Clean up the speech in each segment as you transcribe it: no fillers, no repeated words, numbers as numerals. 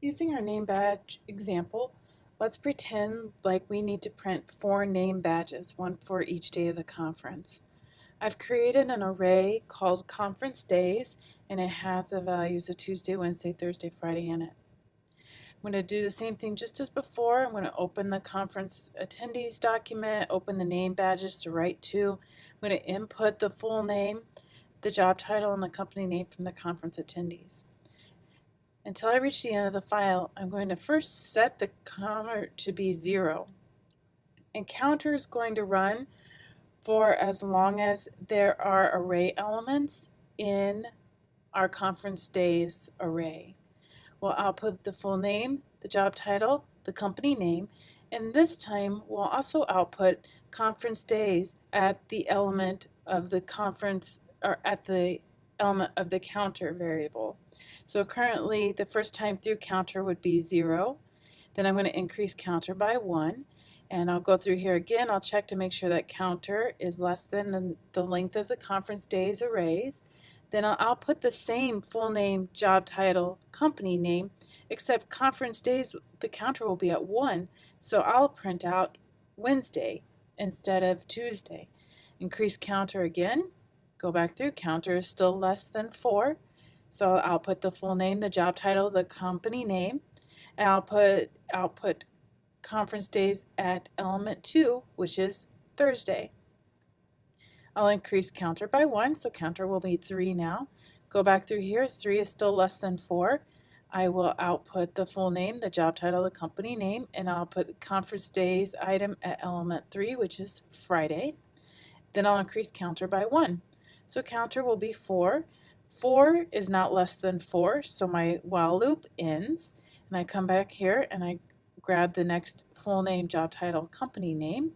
Using our name badge example, let's pretend like we need to print 4 name badges, one for each day of the conference. I've created an array called conference days, and it has the values of Tuesday, Wednesday, Thursday, Friday in it. I'm going to do the same thing just as before. I'm going to open the conference attendees document, open the name badges to write to. I'm going to input the full name, the job title, and the company name from the conference attendees. Until I reach the end of the file, I'm going to first set the counter to be 0. And counter is going to run for as long as there are array elements in our conference days array. We'll output the full name, the job title, the company name, and this time we'll also output conference days at the element of the conference, or at the element of the counter variable. So currently the first time through counter would be 0. Then I'm going to increase counter by 1. And I'll go through here again. I'll check to make sure that counter is less than the length of the conference days arrays. Then I'll output the same full name, job title, company name, except conference days, the counter will be at 1. So I'll print out Wednesday instead of Tuesday. Increase counter again. Go back through. Counter is still less than 4. So I'll output the full name, the job title, the company name, and I'll output conference days at element 2, which is Thursday. I'll increase counter by 1, so counter will be 3 now. Go back through here. 3 is still less than 4. I will output the full name, the job title, the company name, and I'll put the conference days item at element 3, which is Friday. Then I'll increase counter by 1. So counter will be 4. 4 is not less than 4, so my while loop ends. And I come back here and I grab the next full name, job title, company name.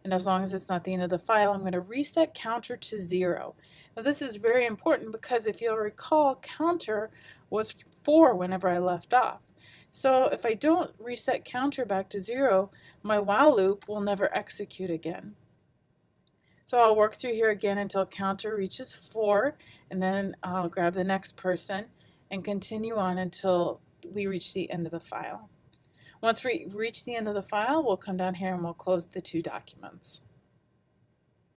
And as long as it's not the end of the file, I'm going to reset counter to 0. Now this is very important because if you'll recall, counter was 4 whenever I left off. So if I don't reset counter back to 0, my while loop will never execute again. So I'll work through here again until counter reaches 4, and then I'll grab the next person and continue on until we reach the end of the file. Once we reach the end of the file, we'll come down here and we'll close the 2 documents.